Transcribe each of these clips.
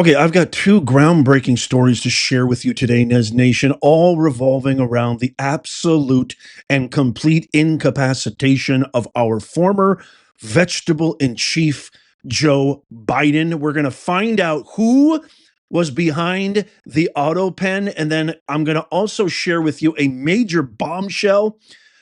Okay, I've got two groundbreaking stories to share with you today, Nez Nation, all revolving around the absolute and complete incapacitation of our former vegetable in chief, Joe Biden. We're going to find out who was behind the AutoPen, and then I'm going to also share with you a major bombshell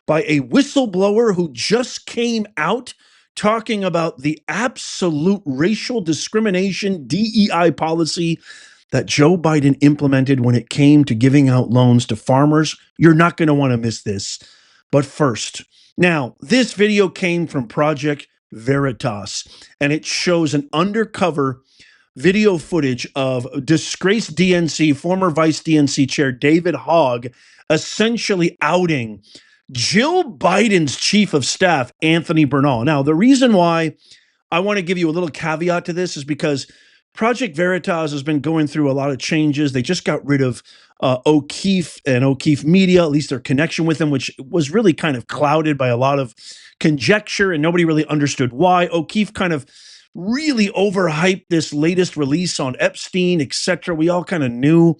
by a whistleblower who just came out talking about the absolute racial discrimination DEI policy that Joe Biden implemented when it came to giving out loans to farmers. You're not going to want to miss this. But first, now, this video came from Project Veritas, and it shows an undercover video footage of disgraced DNC, former Vice DNC Chair David Hogg, essentially outing Jill Biden's chief of staff, Anthony Bernal. Now, the reason why I want to give you a little caveat to this is because Project Veritas has been going through a lot of changes. They just got rid of O'Keefe and O'Keefe Media, at least their connection with them, which was really kind of clouded by a lot of conjecture, and nobody really understood why. O'Keefe kind of really overhyped this latest release on Epstein, etc. We all kind of knew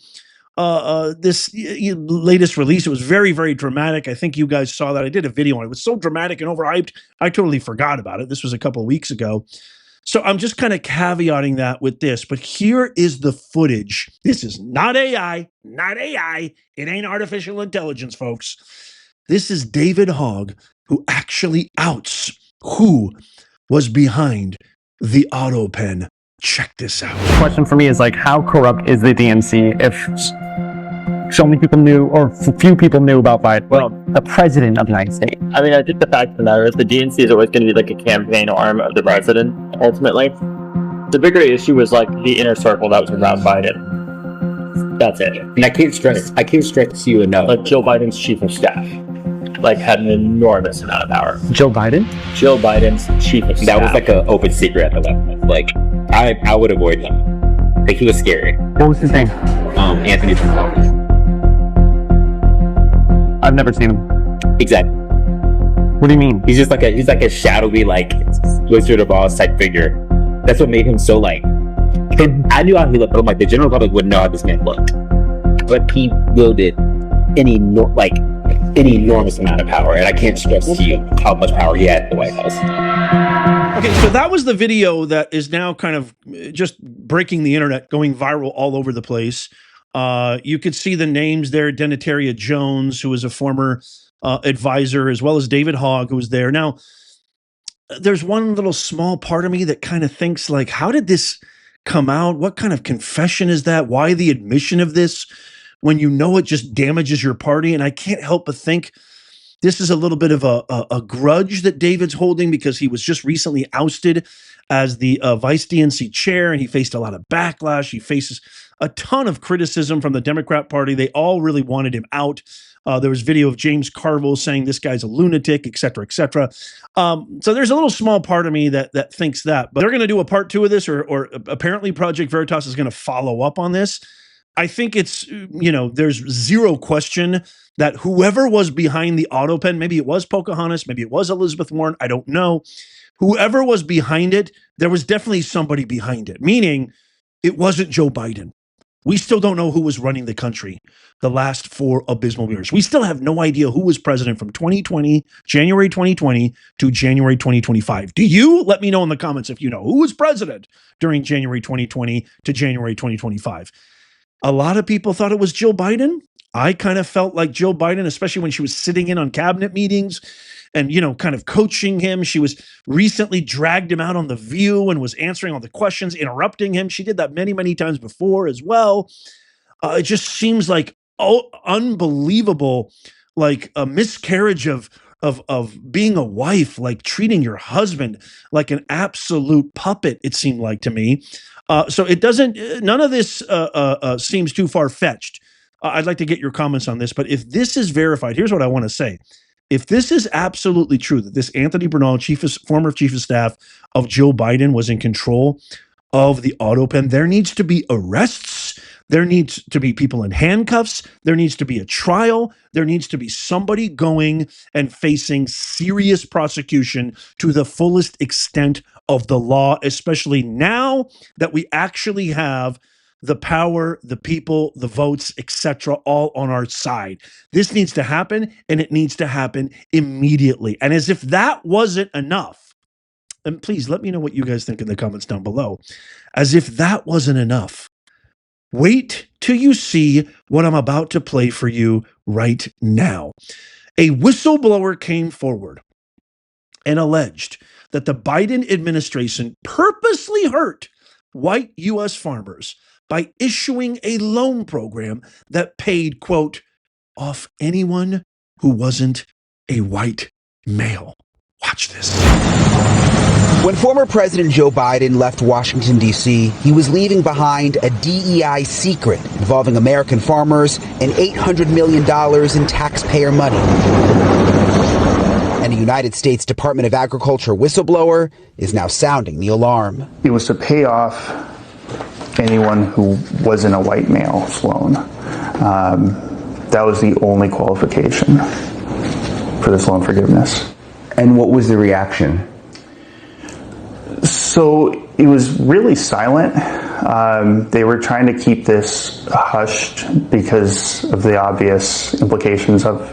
this latest release. It was very, very dramatic. I think you guys saw that. I did a video on it. It was so dramatic and overhyped, I totally forgot about it. This was a couple of weeks ago. So I'm just kind of caveating that with this, but here is the footage. This is not AI, not AI. It ain't artificial intelligence, folks. This is David Hogg, who actually outs who was behind the AutoPen. Check this out. The question for me is like, how corrupt is the DNC if so many people knew, or few people knew about Biden, well, the president of the United States? I mean, I think the fact of the matter is the DNC is always going to be like a campaign arm of the president, ultimately. The bigger issue was like the inner circle that was around Biden. That's it. And I can't stress to you enough. Like Joe Biden's chief of staff, like had an enormous amount of power. Joe Biden? Joe Biden's chief of staff. That was like an open secret at the level. Like, I would avoid him. Like, he was scary. What was his name? Anthony Bernal. I've never seen him. Exactly. What do you mean? He's like a shadowy, like, Wizard of Oz type figure. That's what made him so, like, I knew how he looked, but I'm like, the general public wouldn't know how this man looked. But he wielded an enormous amount of power, and I can't stress to you how much power he had at the White House. Okay, so that was the video that is now kind of just breaking the internet, going viral all over the place. You could see the names there, Denetaria Jones, who was a former advisor, as well as David Hogg, who was there. Now, there's one little small part of me that kind of thinks, like, how did this come out? What kind of confession is that? Why the admission of this when you know it just damages your party? And I can't help but think this is a little bit of a grudge that David's holding because he was just recently ousted as the Vice DNC chair, and he faced a lot of backlash. He faces a ton of criticism from the Democrat Party. They all really wanted him out. There was video of James Carville saying this guy's a lunatic, et cetera, et cetera. So there's a little small part of me that thinks that. But they're going to do a part 2 of this, or apparently Project Veritas is going to follow up on this. I think it's, there's zero question that whoever was behind the AutoPen, maybe it was Pocahontas, maybe it was Elizabeth Warren, I don't know. Whoever was behind it, there was definitely somebody behind it, meaning it wasn't Joe Biden. We still don't know who was running the country the last 4 abysmal years. We still have no idea who was president from January 2020 to January 2025. Do you? Let me know in the comments if you know who was president during January 2020 to January 2025. A lot of people thought it was Jill Biden. I kind of felt like Jill Biden, especially when she was sitting in on cabinet meetings and, kind of coaching him. She was recently dragged him out on The View and was answering all the questions, interrupting him. She did that many, many times before as well. It just seems like unbelievable, like a miscarriage of being a wife, like treating your husband like an absolute puppet, it seemed like to me. So it doesn't, none of this seems too far-fetched. I'd like to get your comments on this, but if this is verified, here's what I want to say. If this is absolutely true, that this Anthony Bernal, former chief of staff of Joe Biden, was in control of the AutoPen, there needs to be arrests. There needs to be people in handcuffs. There needs to be a trial. There needs to be somebody going and facing serious prosecution to the fullest extent of the law, especially now that we actually have the power, the people, the votes, etc., all on our side. This needs to happen, and it needs to happen immediately. And as if that wasn't enough, and please let me know what you guys think in the comments down below. As if that wasn't enough, wait till you see what I'm about to play for you right now. A whistleblower came forward and alleged that the Biden administration purposely hurt white U.S. farmers by issuing a loan program that paid, quote, off anyone who wasn't a white male. Watch this. When former President Joe Biden left Washington, D.C., he was leaving behind a DEI secret involving American farmers and $800 million in taxpayer money. And a United States Department of Agriculture whistleblower is now sounding the alarm. It was to pay off anyone who wasn't a white male's loan. That was the only qualification for this loan forgiveness. And what was the reaction? So it was really silent. They were trying to keep this hushed because of the obvious implications of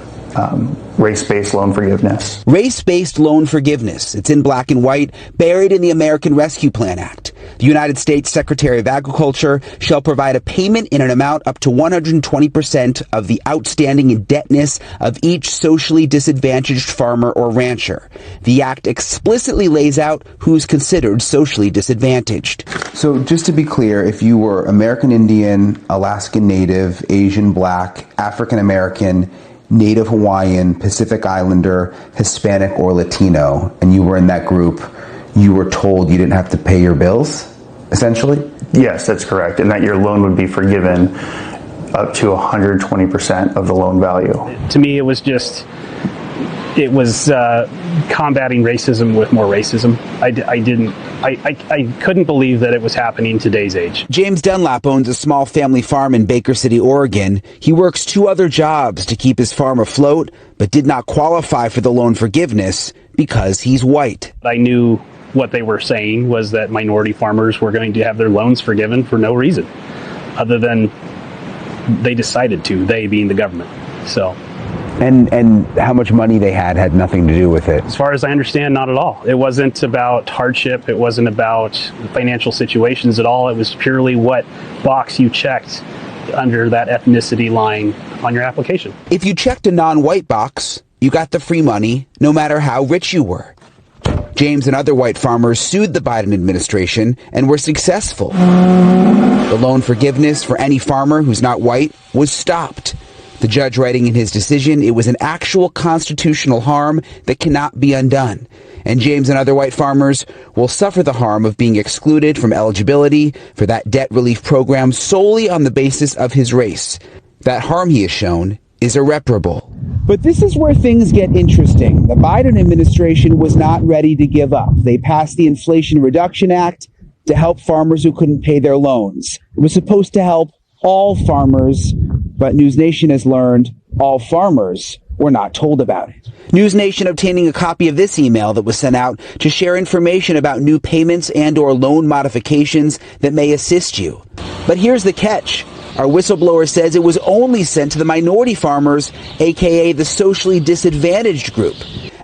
race-based loan forgiveness. Race-based loan forgiveness. It's in black and white, buried in the American Rescue Plan Act. The United States Secretary of Agriculture shall provide a payment in an amount up to 120% of the outstanding indebtedness of each socially disadvantaged farmer or rancher. The act explicitly lays out who's considered socially disadvantaged. So just to be clear, if you were American Indian, Alaskan Native, Asian Black, African American, Native Hawaiian, Pacific Islander, Hispanic, or Latino, and you were in that group, you were told you didn't have to pay your bills, essentially? Yes, that's correct, and that your loan would be forgiven up to 120% of the loan value. To me, it was combating racism with more racism. I couldn't believe that it was happening in today's age. James Dunlap owns a small family farm in Baker City, Oregon. He works 2 other jobs to keep his farm afloat, but did not qualify for the loan forgiveness because he's white. I knew what they were saying was that minority farmers were going to have their loans forgiven for no reason other than they decided to, they being the government. So. And how much money they had nothing to do with it. As far as I understand, not at all. It wasn't about hardship. It wasn't about financial situations at all. It was purely what box you checked under that ethnicity line on your application. If you checked a non-white box, you got the free money, no matter how rich you were. James and other white farmers sued the Biden administration and were successful. The loan forgiveness for any farmer who's not white was stopped. The judge writing in his decision, it was an actual constitutional harm that cannot be undone. And James and other white farmers will suffer the harm of being excluded from eligibility for that debt relief program solely on the basis of his race. That harm he has shown is irreparable. But this is where things get interesting. The Biden administration was not ready to give up. They passed the Inflation Reduction Act to help farmers who couldn't pay their loans. It was supposed to help all farmers, but News Nation has learned all farmers were not told about it. News Nation obtaining a copy of this email that was sent out to share information about new payments and or loan modifications that may assist you. But here's the catch. Our whistleblower says it was only sent to the minority farmers, aka the socially disadvantaged group.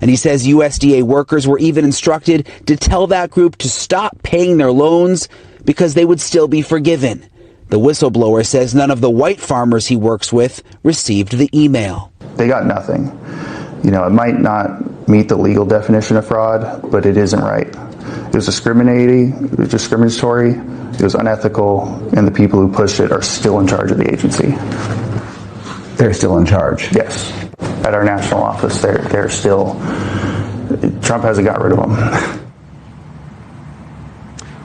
And he says USDA workers were even instructed to tell that group to stop paying their loans because they would still be forgiven. The whistleblower says none of the white farmers he works with received the email. They got nothing. You know, it might not meet the legal definition of fraud, but it isn't right. It was discriminatory, it was unethical, and the people who pushed it are still in charge of the agency. They're still in charge? Yes. At our national office, they're still, Trump hasn't got rid of them.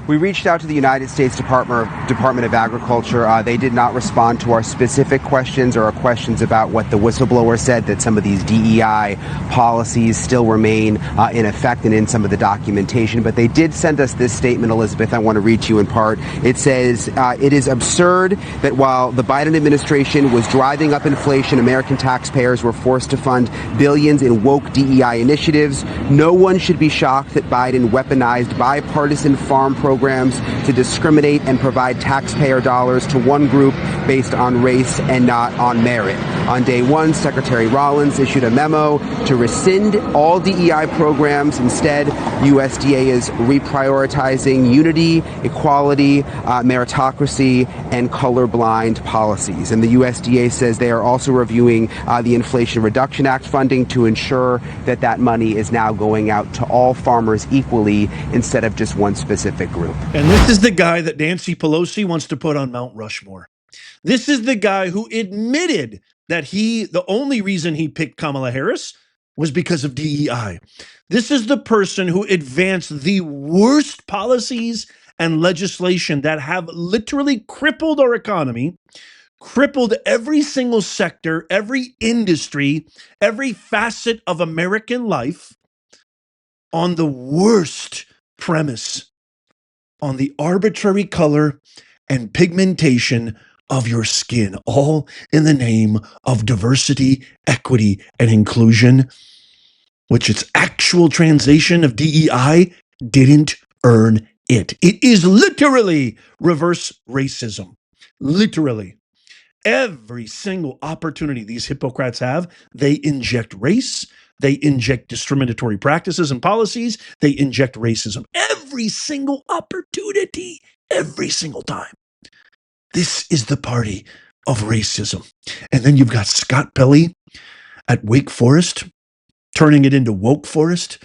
We reached out to the United States Department of Agriculture. They did not respond to our specific questions or our questions about what the whistleblower said, that some of these DEI policies still remain in effect and in some of the documentation. But they did send us this statement, Elizabeth. I want to read to you in part. It says, it is absurd that while the Biden administration was driving up inflation, American taxpayers were forced to fund billions in woke DEI initiatives. No one should be shocked that Biden weaponized bipartisan farm programs to discriminate and provide taxpayer dollars to one group based on race and not on merit. On day one, Secretary Rollins issued a memo to rescind all DEI programs. Instead, USDA is reprioritizing unity, equality, meritocracy, and colorblind policies. And the USDA says they are also reviewing the Inflation Reduction Act funding to ensure that that money is now going out to all farmers equally instead of just one specific group. And this is the guy that Nancy Pelosi wants to put on Mount Rushmore. This is the guy who admitted that the only reason he picked Kamala Harris was because of DEI. This is the person who advanced the worst policies and legislation that have literally crippled our economy, crippled every single sector, every industry, every facet of American life on the worst premise, on the arbitrary color and pigmentation of your skin, all in the name of diversity, equity, and inclusion, which its actual translation of DEI didn't earn it. It is literally reverse racism. Literally. Every single opportunity these hypocrites have, they inject race, they inject discriminatory practices and policies, they inject racism. Every single opportunity, every single time. This is the party of racism. And then you've got Scott Pelley at Wake Forest, turning it into Woke Forest,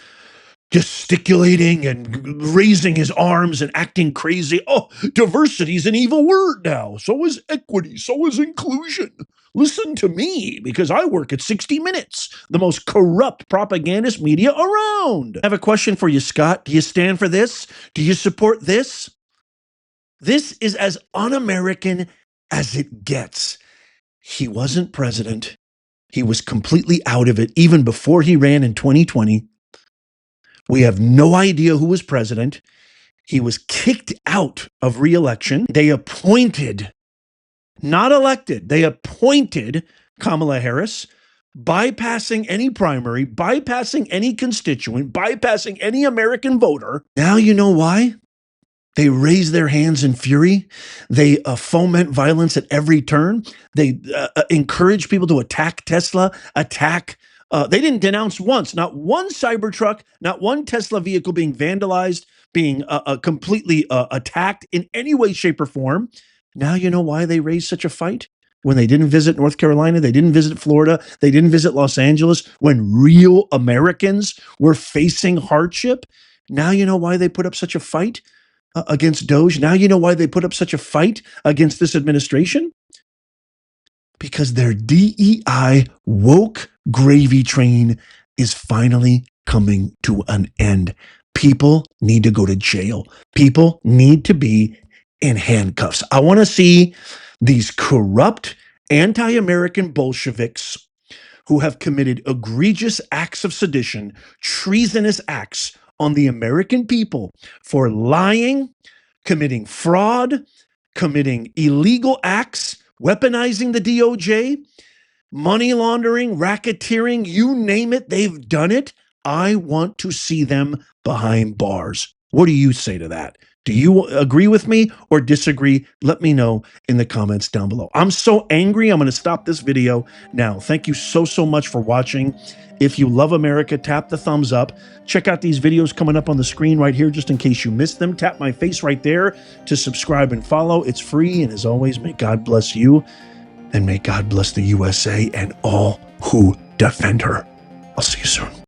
gesticulating and raising his arms and acting crazy. Oh, diversity is an evil word now. So is equity. So is inclusion. Listen to me, because I work at 60 Minutes, the most corrupt propagandist media around. I have a question for you, Scott. Do you stand for this? Do you support this? This is as un-American as it gets. He wasn't president. He was completely out of it even before he ran in 2020. We have no idea who was president. He was kicked out of re-election. They appointed, not elected, they appointed Kamala Harris, bypassing any primary, bypassing any constituent, bypassing any American voter. Now you know why? They raise their hands in fury. They foment violence at every turn. They encourage people to attack Tesla, they didn't denounce once, not one Cybertruck, not one Tesla vehicle being vandalized, being completely attacked in any way, shape, or form. Now you know why they raised such a fight? When they didn't visit North Carolina, they didn't visit Florida, they didn't visit Los Angeles, when real Americans were facing hardship. Now you know why they put up such a fight against Doge. Now you know why they put up such a fight against this administration. Because their DEI woke gravy train is finally coming to an end. People need to go to jail. People need to be in handcuffs. I want to see these corrupt anti-American Bolsheviks who have committed egregious acts of sedition, treasonous acts on the American people for lying, committing fraud, committing illegal acts, weaponizing the DOJ, money laundering, racketeering, you name it, they've done it. I want to see them behind bars. What do you say to that? Do you agree with me or disagree? Let me know in the comments down below. I'm so angry, I'm going to stop this video now. Thank you so much for watching. If you love America, tap the thumbs up. Check out these videos coming up on the screen right here, just in case you missed them. Tap my face right there to subscribe and follow. It's free. And as always, may God bless you and may God bless the USA and all who defend her. I'll see you soon.